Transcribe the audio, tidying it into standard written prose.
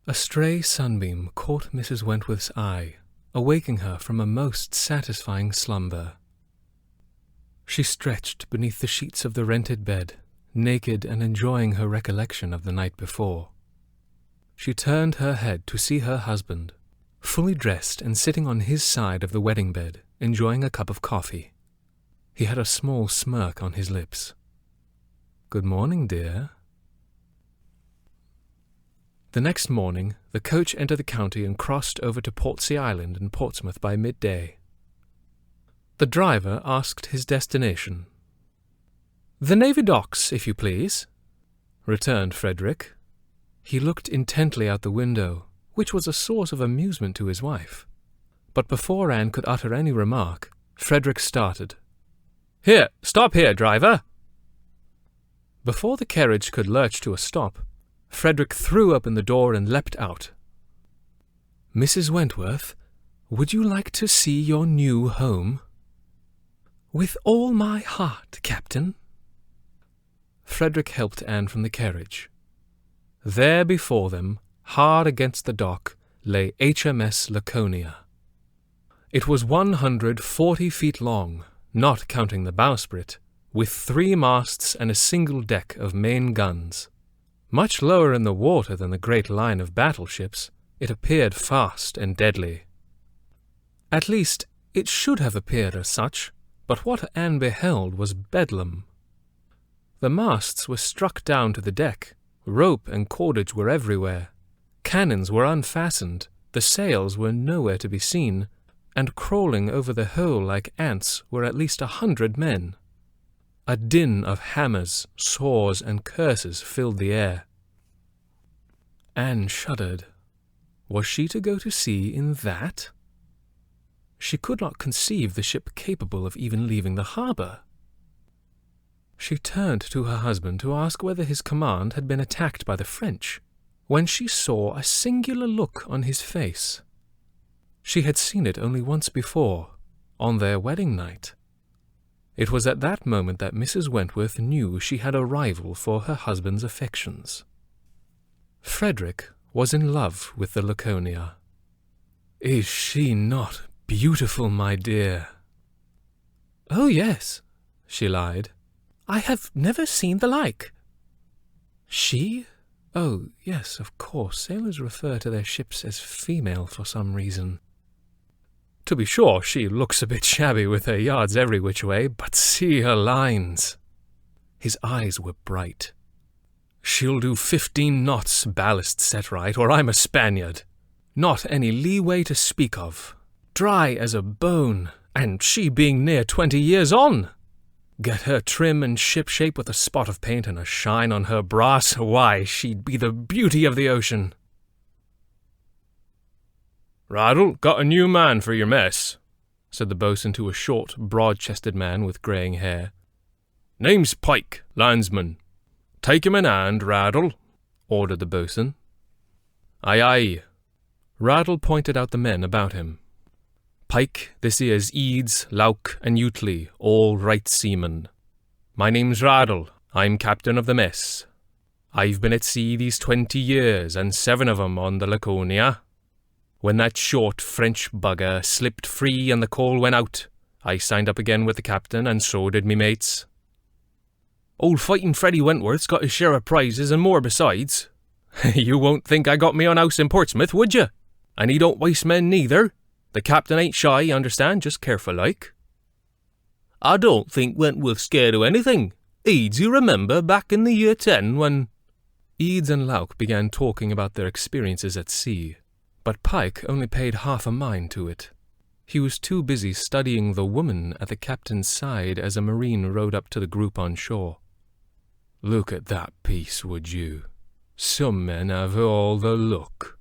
A stray sunbeam caught Mrs. Wentworth's eye, awaking her from a most satisfying slumber. She stretched beneath the sheets of the rented bed, naked and enjoying her recollection of the night before. She turned her head to see her husband, fully dressed and sitting on his side of the wedding bed, enjoying a cup of coffee. He had a small smirk on his lips. "Good morning, dear." The next morning, the coach entered the county and crossed over to Portsea Island in Portsmouth by midday. The driver asked his destination. "The Navy Docks, if you please," returned Frederick. He looked intently out the window, which was a source of amusement to his wife. But before Anne could utter any remark, Frederick started. "Here, stop here, driver!" Before the carriage could lurch to a stop, Frederick threw open the door and leapt out. "Mrs. Wentworth, would you like to see your new home?" "With all my heart, Captain." Frederick helped Anne from the carriage. There before them, hard against the dock, lay HMS Laconia. It was 140 feet long, not counting the bowsprit, with 3 masts and a single deck of main guns. Much lower in the water than the great line of battleships, it appeared fast and deadly. At least, it should have appeared as such, but what Anne beheld was bedlam. The masts were struck down to the deck, rope and cordage were everywhere, cannons were unfastened, the sails were nowhere to be seen, and crawling over the whole like ants were at least 100 men. A din of hammers, saws, and curses filled the air. Anne shuddered. Was she to go to sea in that? She could not conceive the ship capable of even leaving the harbour. She turned to her husband to ask whether his command had been attacked by the French, when she saw a singular look on his face. She had seen it only once before, on their wedding night. It was at that moment that Mrs. Wentworth knew she had a rival for her husband's affections. Frederick was in love with the Laconia. "Is she not beautiful, my dear?" "Oh, yes," she lied. "I have never seen the like." "She? Oh, yes, of course. Sailors refer to their ships as female for some reason. To be sure, she looks a bit shabby with her yards every which way, but see her lines." His eyes were bright. "She'll do 15 knots ballast set right, or I'm a Spaniard. Not any leeway to speak of. Dry as a bone, and she being near 20 years on. Get her trim and ship-shape with a spot of paint and a shine on her brass, why, she'd be the beauty of the ocean." "Raddle, got a new man for your mess," said the boatswain to a short, broad-chested man with greying hair. "Name's Pike, landsman. Take him in hand, Raddle," ordered the boatswain. "Aye, aye." Raddle pointed out the men about him. "Pike, this here's Eads, Lauk, and Utley, all right seamen. My name's Raddle, I'm captain of the mess. I've been at sea these 20 years, and 7 of 'em on the Laconia. When that short French bugger slipped free and the coal went out, I signed up again with the captain, and so did me mates. Old Fighting Freddy Wentworth's got his share of prizes and more besides. You won't think I got me own house in Portsmouth, would you? And he don't waste men neither. The captain ain't shy, you understand, just careful like." "I don't think Wentworth's scared of anything. Eads, you remember, back in the year 10 when—" Eads and Lauk began talking about their experiences at sea, but Pike only paid half a mind to it. He was too busy studying the woman at the captain's side as a marine rode up to the group on shore. "Look at that piece, would you? Some men have all the look,"